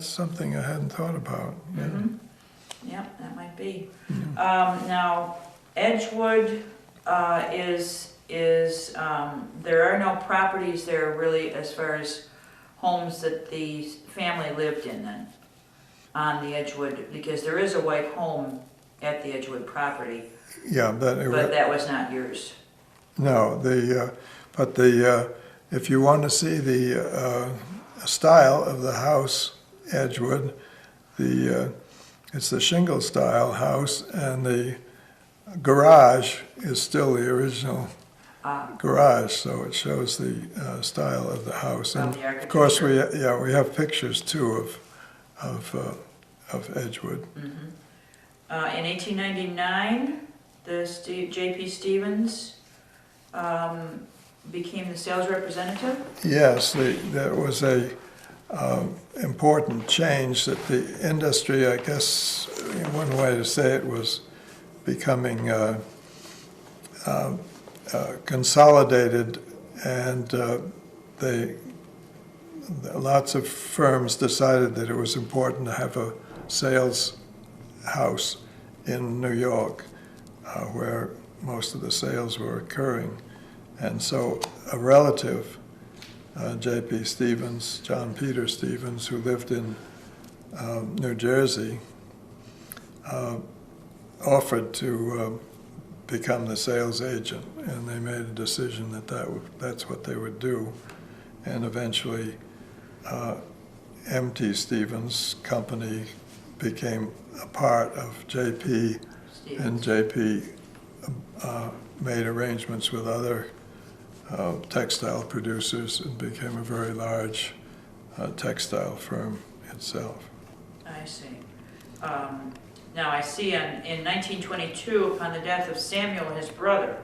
that's something I hadn't thought about. Yeah. Mm-hmm. Yeah, that might be. Now, Edgewood there are no properties there really as far as homes that the family lived in then on the Edgewood, because there is a white home at the Edgewood property, Yeah, but that was not yours. no, if you want to see the style of the house, Edgewood, it's the shingle style house, and the garage is still the original garage, so it shows the style of the house. And of course, we have pictures too of Edgewood. Mm-hmm. In 1899, J.P. Stevens became the sales representative. Yes, there was a important change that the industry, I guess, one way to say it, was becoming consolidated, and lots of firms decided that it was important to have a sales house in New York, where most of the sales were occurring. And so a relative, J.P. Stevens, John Peter Stevens, who lived in New Jersey, offered to become the sales agent, and they made a decision that's what they would do. And eventually, M.T. Stevens' company became a part of J.P., and J.P. made arrangements with other textile producers and became a very large textile firm itself. I see. Now I see in 1922, upon the death of Samuel, his brother,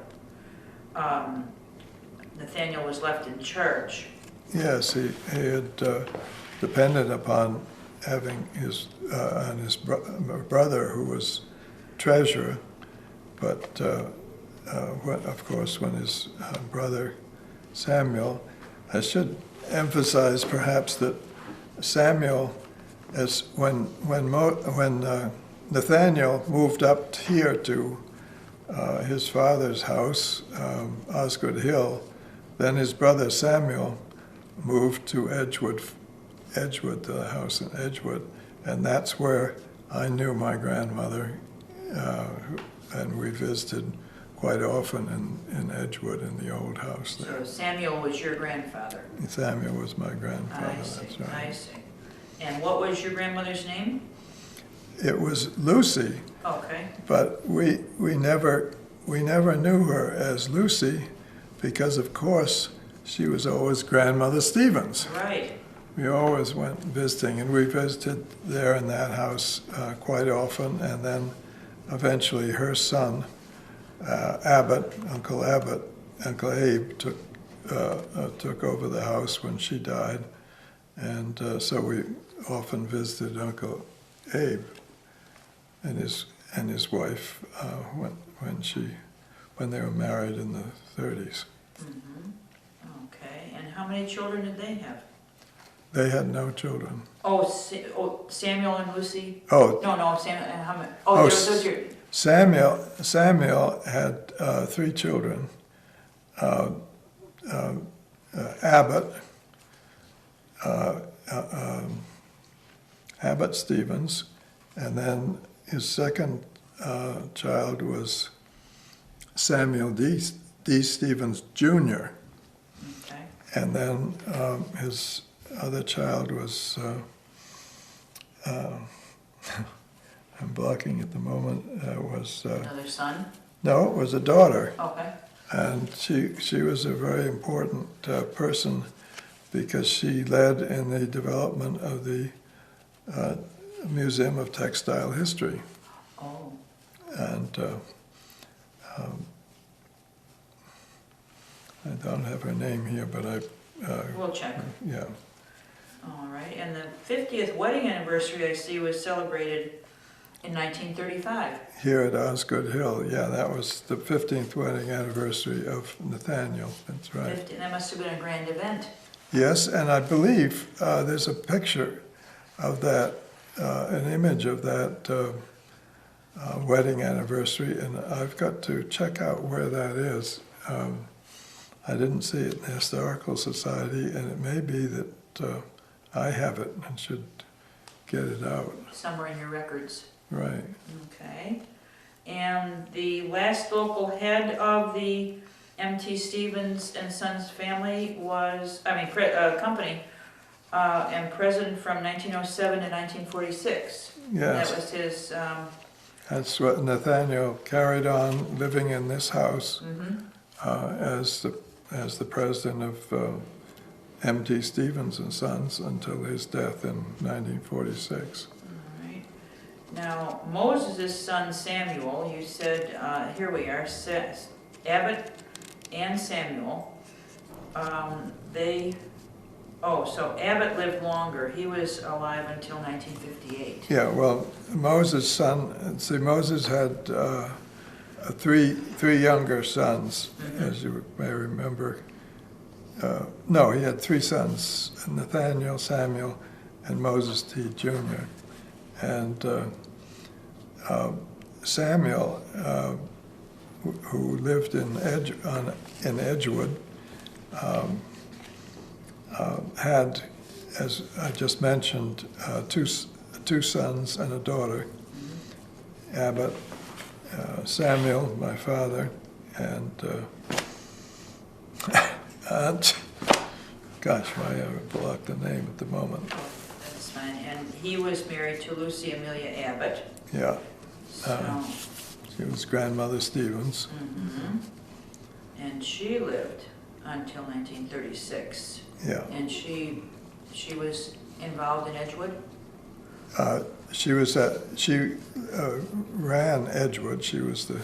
Nathaniel was left in charge. Yes, he had depended upon having his brother, who was treasurer, but of course, when his brother Samuel, I should emphasize perhaps that Samuel, when Nathaniel moved up here to his father's house, Osgood Hill, then his brother Samuel moved to Edgewood, the house in Edgewood, and that's where I knew my grandmother, and we visited quite often in Edgewood in the old house there. So Samuel was your grandfather? Samuel was my grandfather, I see, that's right. I see. And what was your grandmother's name? It was Lucy. Okay. But we never knew her as Lucy, because of course she was always Grandmother Stevens. Right. We always went visiting, and we visited there in that house quite often, and then eventually her son, Uncle Abe took over the house when she died, and so we often visited Uncle Abe and his wife when they were married in the 30s. Mm-hmm. Okay. And how many children did they have? They had no children. Samuel and Lucy? Oh. No, Samuel and how many? Those are your... Samuel had 3 children. Abbott Stevens, and then his second child was Samuel D. Stevens Jr. Okay. And then his other child was, I'm blocking at the moment, was... Another son? No, it was a daughter. Okay. And she was a very important person, because she led in the development of the Museum of Textile History. Oh. And I don't have her name here, but We'll check. Yeah. All right. And the 50th wedding anniversary, I see, was celebrated in 1935. Here at Osgood Hill, yeah, that was the 15th wedding anniversary of Nathaniel. That's right. That must have been a grand event. Yes, and I believe there's a picture of that, an image of that wedding anniversary, and I've got to check out where that is. I didn't see it in the Historical Society, and it may be that I have it and should get it out. Somewhere in your records. Right. Okay. And the last local head of the M.T. Stevens and Sons family was, company, and president from 1907 to 1946. Yes. That was his, That's what Nathaniel carried on living in this house mhm. as the president of M.T. Stevens and Sons until his death in 1946. All right. Now, Moses' son Samuel, you said, here we are, Abbott and Samuel, so Abbott lived longer. He was alive until 1958. Yeah, well, Moses' son, see, Moses had three younger sons, as you may remember. No, he had three sons, Nathaniel, Samuel, and Moses T. Jr. And Samuel, who lived in Edgewood, had, as I just mentioned, two sons and a daughter, Abbott, Samuel, my father, and aunt. Gosh, why I blocked the name at the moment. That's fine. And he was married to Lucy Amelia Abbott. Yeah, So, she was grandmother Stevens. mhm. And she lived until 1936. Yeah, And she was involved in Edgewood? she ran Edgewood. She was the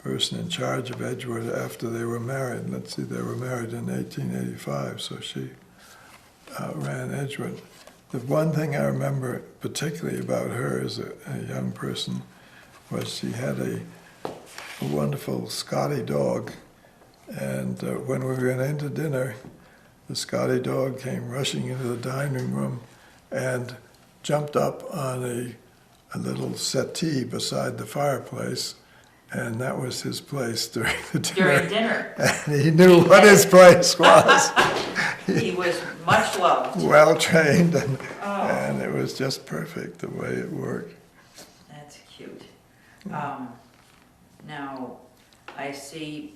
person in charge of Edgewood after they were married. Let's see, they were married in 1885, so she ran Edgewood. The one thing I remember particularly about her as a young person was she had a wonderful Scotty dog, and when we went into dinner, the Scotty dog came rushing into the dining room and jumped up on a little settee beside the fireplace, and that was his place during the dinner. During dinner. And he knew what his place was. He was much loved. Well trained, and Oh, it was just perfect the way it worked. that's cute. Now, I see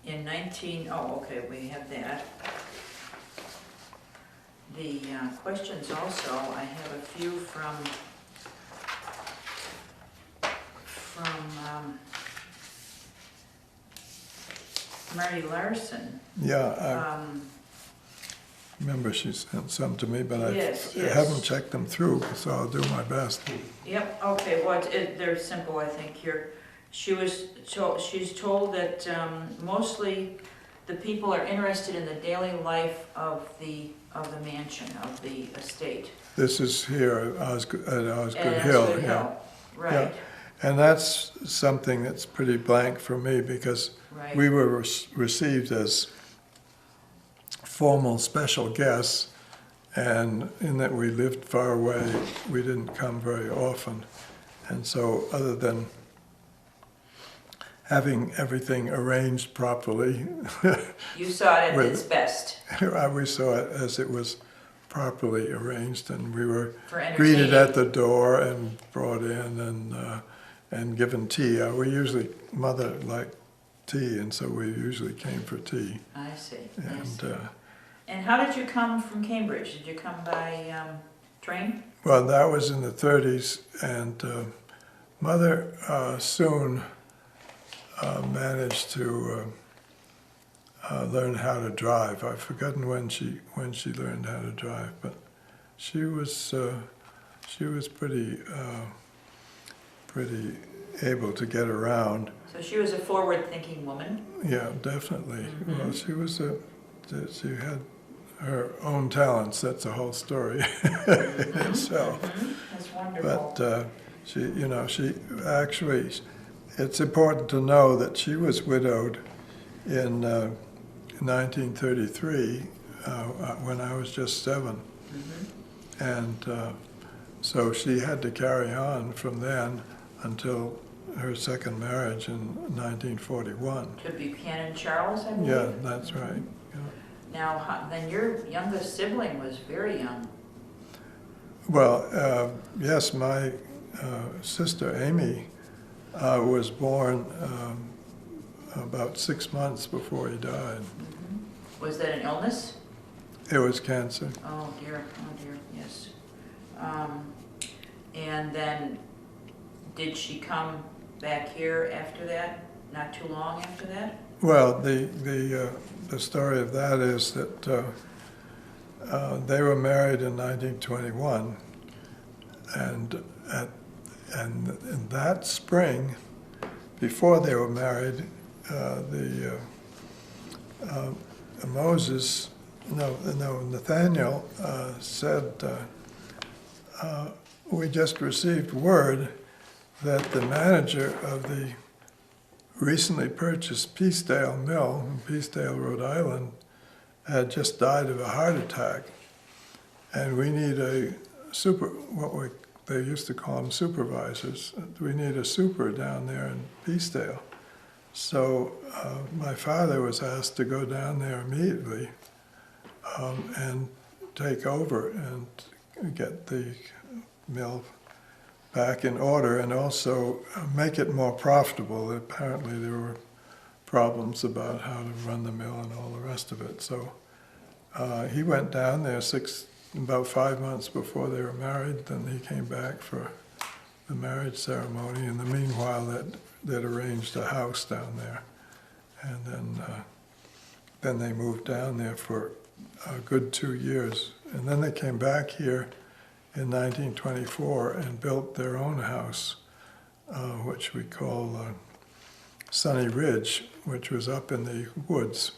okay, we have that. The questions also, I have a few from Marty Larson. Yeah, I remember she sent some to me, but I Yes. haven't checked them through, so I'll do my best. Yep, okay, well, they're simple, I think, here. She's told that mostly the people are interested in the daily life of the mansion, of the estate. This is here at Osgood At Hill. Osgood Yeah. Hill, right, And that's something that's pretty blank for me, because right. we were received as formal special guests, and in that we lived far away, we didn't come very often. And so other than having everything arranged properly, You saw it at with- its best we saw it as it was properly arranged, and we were for entertaining. greeted at the door and brought in and given tea. Mother liked tea, and so we usually came for tea. I see, I And see. And how did you come from Cambridge? Did you come by train? well, that was in the 30s, and Mother soon managed to learn how to drive. I've forgotten when she learned how to drive, but she was pretty able to get around. So she was a forward-thinking woman. Yeah, definitely. Mhm. Well, she had her own talents. That's a whole story in itself. That's wonderful. But she actually, it's important to know that she was widowed in 1933 when I was just 7. Mhm. And so she had to carry on from then until her second marriage in 1941. To Buchanan Charles, I believe? Yeah, that's right. Yeah. Now, then your youngest sibling was very young. Well, yes, my sister Amy was born about 6 months before he died. Mhm. Was that an illness? It was cancer. Oh dear, yes. And then, did she come back here after that? Not too long after that? Well, the story of that is that they were married in 1921, and in that spring, before they were married, Nathaniel said, we just received word that the manager of the recently purchased Peacedale Mill in Peacedale, Rhode Island, had just died of a heart attack. And we need they used to call them supervisors. We need a super down there in Peacedale. So my father was asked to go down there immediately and take over and get the mill back in order, and also make it more profitable. Apparently there were problems about how to run the mill and all the rest of it. So he went down there about 5 months before they were married. Then he came back for the marriage ceremony. In the meanwhile, they'd arranged a house down there. And then they moved down there for a good 2 years. And then they came back here in 1924 and built their own house, which we call Sunny Ridge, which was up in the woods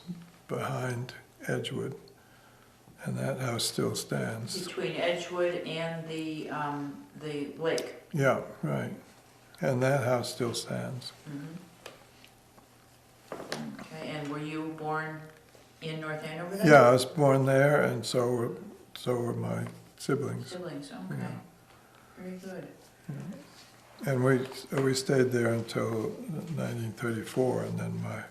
behind Edgewood. And that house still stands. Between Edgewood and the lake. Yeah, right. And that house still stands. Mm-hmm. Okay, and were you born in North Andover then? Yeah, I was born there, and so were my siblings. Siblings, okay. Yeah. Very good. Yeah. And we stayed there until 1934, and then my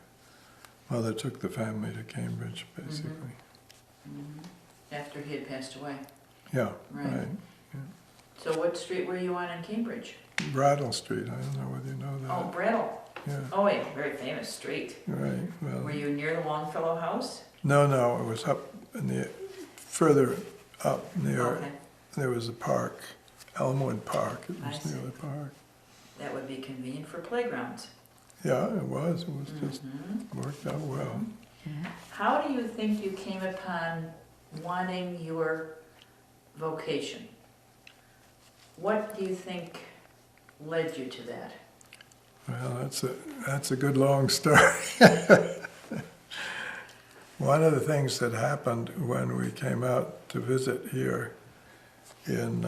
mother took the family to Cambridge, basically. Mm-hmm. After he had passed away. Yeah, Right. right. So what street were you on in Cambridge? Brattle Street, I don't know whether you know that. Oh, Brattle. Yeah, Oh, yeah, very famous street. right. Well, Were you near the Longfellow House? no, it was up further up near, Okay, there was a park, Elmwood Park. It I was near see. the park. that would be convenient for playgrounds. Yeah, it was just Mhm. worked out well. How do you think you came upon wanting your vocation? What do you think led you to that? Well, that's a good long story. One of the things that happened when we came out to visit here in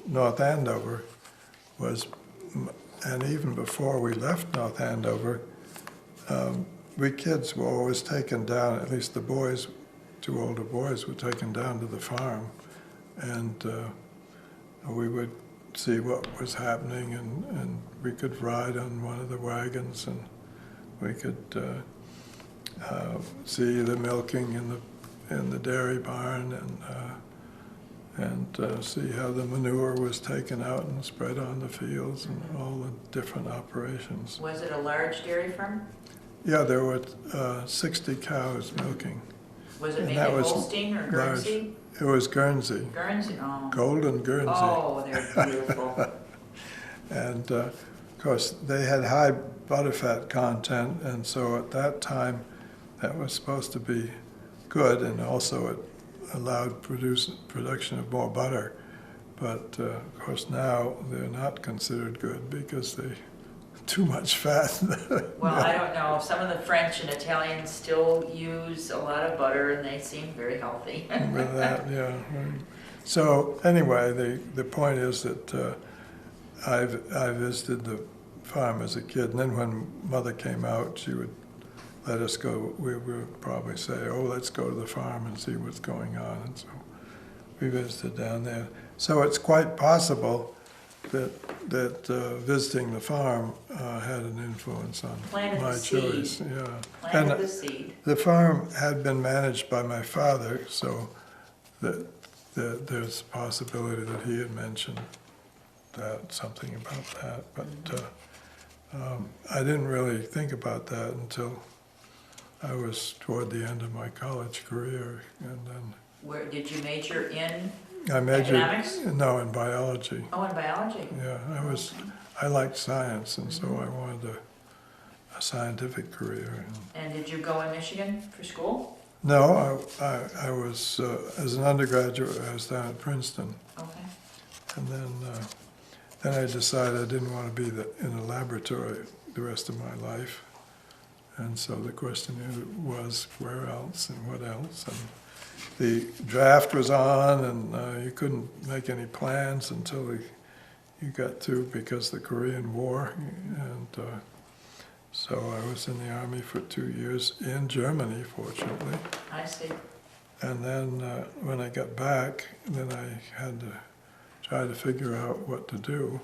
North Andover was, and even before we left North Andover, we kids were always taken down, at least the boys, 2 older boys were taken down to the farm, and we would see what was happening, and we could ride on one of the wagons, and we could see the milking in the dairy barn, and see how the manure was taken out and spread on the fields, and all the different operations. Was it a large dairy farm? Yeah, there were 60 cows milking. Was it And maybe that was Holstein or large. Guernsey? It was Guernsey, Guernsey, oh. golden Guernsey. Oh, they're beautiful. And of course, they had high butterfat content, and so at that time, that was supposed to be good, and also it allowed production of more butter. But of course now they're not considered good because they too much fat. Well, I don't know, some of the French and Italians still use a lot of butter and they seem very healthy. With that, yeah. Right. So anyway, the point is that I visited the farm as a kid, and then when Mother came out, she would let us go, we would probably say, oh, let's go to the farm and see what's going on. And so we visited down there. So it's quite possible that visiting the farm had an influence on Planted the my seed. choice. Yeah. Planted And the seed. the farm had been managed by my father, so there's a possibility that he had mentioned something about that. But I didn't really think about that until I was toward the end of my college career, and then Where, did you major in? I majored. Economics? No, in biology. Oh, in biology. Yeah, I liked science, and so I wanted a scientific career. And did you go in Michigan for school? No, I was, as an undergraduate, I was down at Princeton, Okay. and then I decided I didn't want to be in a laboratory the rest of my life. And so the question was, where else and what else? And the draft was on, and you couldn't make any plans until you got through because of the Korean War. And so I was in the Army for 2 years in Germany, fortunately. I see. And then when I got back, then I had to try to figure out what to do.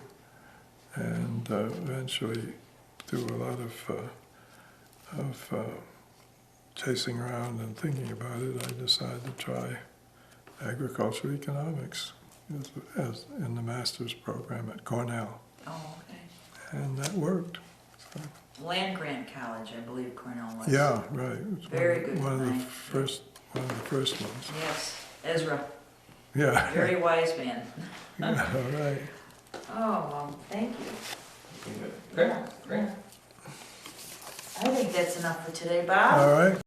And eventually, through a lot of chasing around and thinking about it, I decided to try agricultural economics as in the master's program at Cornell, Oh, okay. and that worked. So, Land Grant College, I believe Cornell was. yeah, right. It was Very good one of the thing. first ones. Yes, Ezra, Yeah. very wise man. Yeah, all right. Oh, well, thank you. Okay, great. I think that's enough for today, Bob. All right.